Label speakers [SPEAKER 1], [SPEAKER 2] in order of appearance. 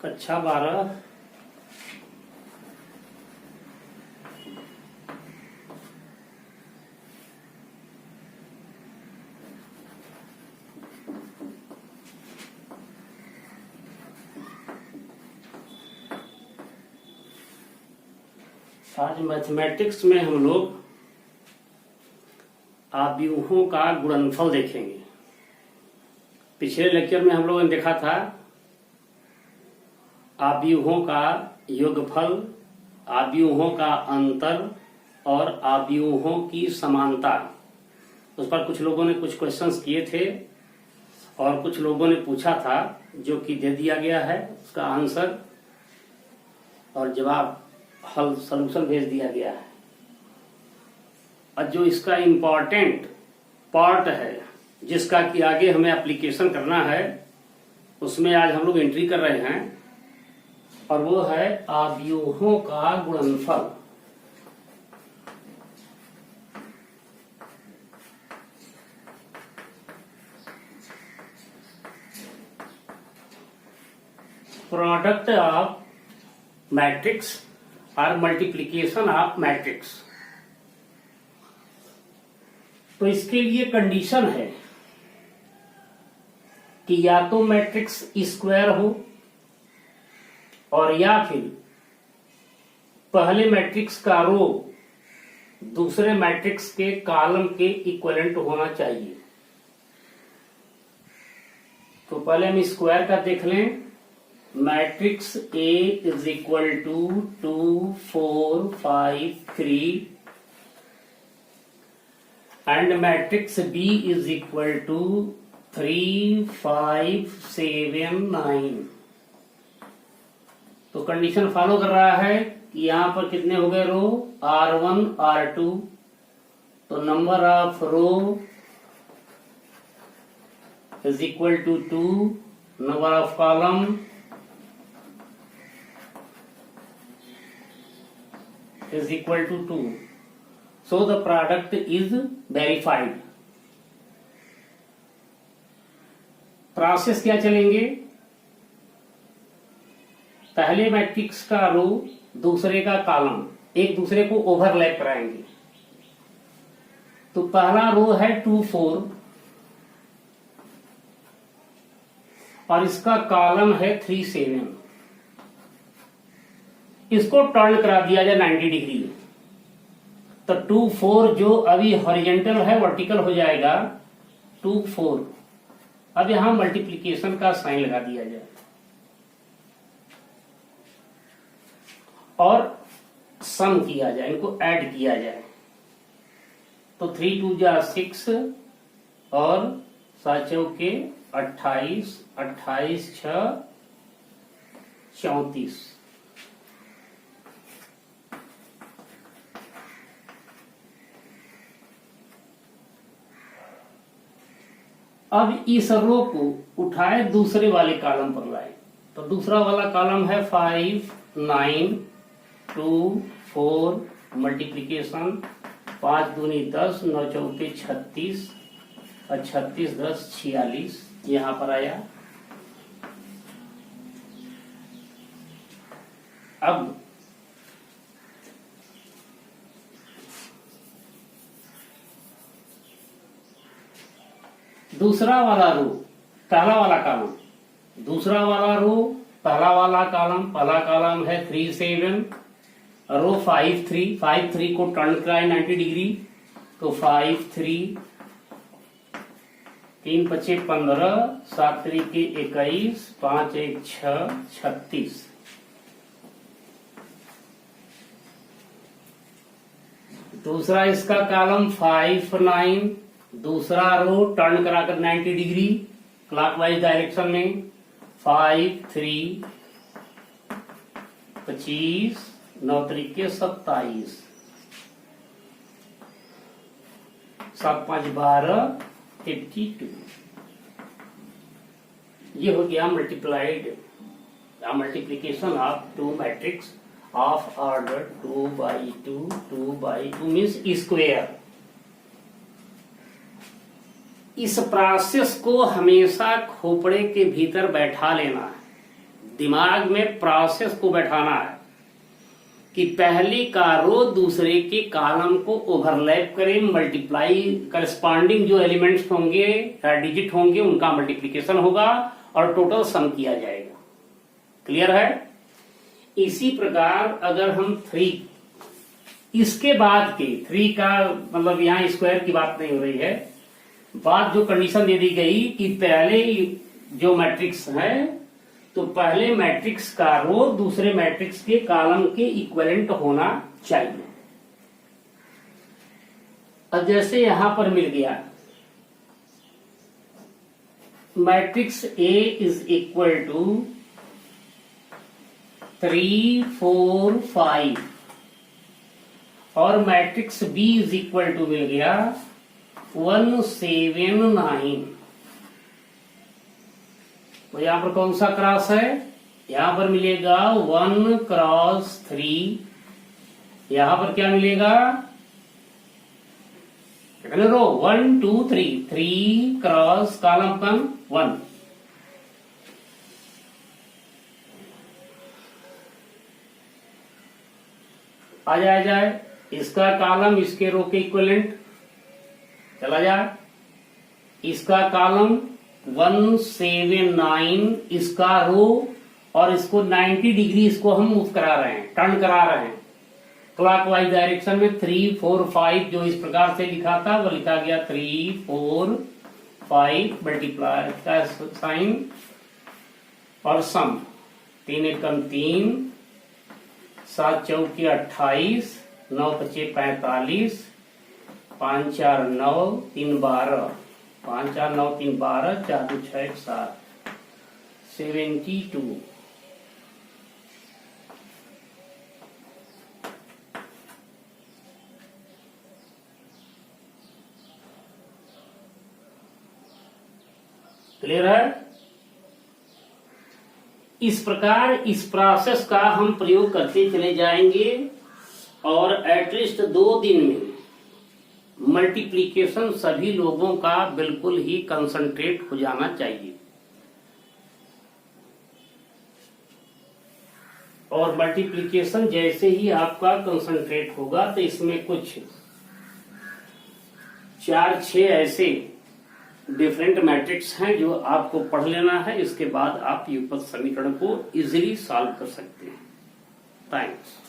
[SPEAKER 1] कक्षा 12 आज मैथमेटिक्स में हम लोग आव्यूहों का गुणनफल देखेंगे। पिछले लेक्चर में हम लोगों ने देखा था आव्यूहों का योगफल, आव्यूहों का अंतर और आव्यूहों की समानता। उस पर कुछ लोगों ने कुछ क्वेश्चंस किए थे और कुछ लोगों ने पूछा था, जो कि दे दिया गया है उसका आंसर और जवाब हल सॉल्यूशन भेज दिया गया है। और जो इसका इम्पोर्टेंट पार्ट है, जिसका कि आगे हमें एप्लीकेशन करना है, उसमें आज हम लोग एंट्री कर रहे हैं और वो है आव्यूहों का गुणनफल। प्रोडक्ट ऑफ मैट्रिक्स और मल्टीप्लिकेशन ऑफ मैट्रिक्स। तो इसके लिए कंडीशन है कि या तो मैट्रिक्स स्क्वायर हो और या फिर पहले मैट्रिक्स का रो दूसरे मैट्रिक्स के कॉलम के इक्विवेलेंट होना चाहिए। तो पहले हम स्क्वायर का देख लें। Matrix A is equal to 2 4 5 3 and matrix B is equal to 3 5 7 9। तो कंडीशन फॉलो कर रहा है कि यहां पर कितने हो गए रो, R1 R2। तो number of row is equal to 2, number of column is equal to 2. So the product is verified. Process क्या चलेंगे? पहले मैट्रिक्स का रो दूसरे का कॉलम एक दूसरे को ओवरलैप कराएंगे। तो पहला रो है 2 4 और इसका कॉलम है 3 7। इसको टर्न करा दिया जाए 90 डिग्री। तो 2 4 जो अभी हॉरिजॉन्टल है वर्टिकल हो जाएगा 2 4। अब यहां मल्टीप्लिकेशन का साइन लगा दिया जाए और सम किया जाए, इनको ऐड किया जाए। तो 3 2 जा 6 और 7 चौके 28, 28 6 34। अब इस रो को उठाए दूसरे वाले कॉलम पर लाए। तो दूसरा वाला कॉलम है 5 9 2 4 मल्टीप्लिकेशन 5 दूनी 10 9 चौके 36 और 36 10 46 यहां पर आया। अब दूसरा वाला रो पहला वाला कॉलम, दूसरा वाला रो पहला वाला कॉलम, पहला कॉलम है 3 7, रो 5 3, 5 3 को टर्न कराए 90 डिग्री। तो 5 3 3 5 15 7 3 के 21 5 1 6 36। दूसरा इसका कॉलम 5 9, दूसरा रो टर्न कराकर 90 डिग्री क्लॉकवाइज डायरेक्शन में 5 3 25 9 तरीके 27 7 5 12 52। ये हो गया multiplication of two matrix of order 2 by 2 2 by 2 means square. इस प्रोसेस को हमेशा खोपड़े के भीतर बैठा लेना है। दिमाग में प्रोसेस को बैठाना है कि पहले का रो दूसरे के कॉलम को ओवरलैप करें, मल्टीप्लाई करस्पॉन्डिंग जो एलिमेंट्स होंगे या डिजिट होंगे उनका मल्टीप्लीकेशन होगा और टोटल सम किया जाएगा। क्लियर है? इसी प्रकार अगर हम 3 इसके बाद के 3 का मतलब यहां स्क्वायर की बात नहीं हो रही है, बात जो कंडीशन दे दी गई कि पहले जो मैट्रिक्स है तो पहले मैट्रिक्स का रो दूसरे मैट्रिक्स के कॉलम के इक्विवेलेंट होना चाहिए। अब जैसे यहां पर मिल गया matrix A is equal to 3, 4, 5 और matrix B is equal to मिल गया 1, 7, 9। तो यहां पर कौन सा क्रॉस है? यहां पर मिलेगा 1 क्रॉस 3। यहां पर क्या मिलेगा? रो 1, 2, 3 क्रॉस कॉलम कम 1। आ जाए इसका कॉलम इसके रो के इक्विवेलेंट चला जाए, इसका कॉलम 1, 7, 9 इसका रो और इसको 90 डिग्री इसको हम मूव करा रहे हैं, टर्न करा रहे हैं क्लॉकवाइज डायरेक्शन में। 3, 4, 5 जो इस प्रकार से लिखा था वो लिखा गया 3, 4, 5 मल्टीप्लाई का साइन और सम 3 एकम 3, 7 चौके 28, 9 पचे 45, 5 4 9 3 12, 5 4 9 3 12, 4 2 6 7, 72। क्लियर है? इस प्रकार इस प्रोसेस का हम प्रयोग करते चले जाएंगे और एटलीस्ट 2 दिन में मल्टीप्लिकेशन सभी लोगों का बिल्कुल ही कंसंट्रेट हो जाना चाहिए। और मल्टीप्लिकेशन जैसे ही आपका कंसंट्रेट होगा तो इसमें कुछ 4-6 ऐसे डिफरेंट मैट्रिक्स हैं जो आपको पढ़ लेना है। इसके बाद आप युगपत समीकरण को इजीली सॉल्व कर सकते हैं। थैंक्स।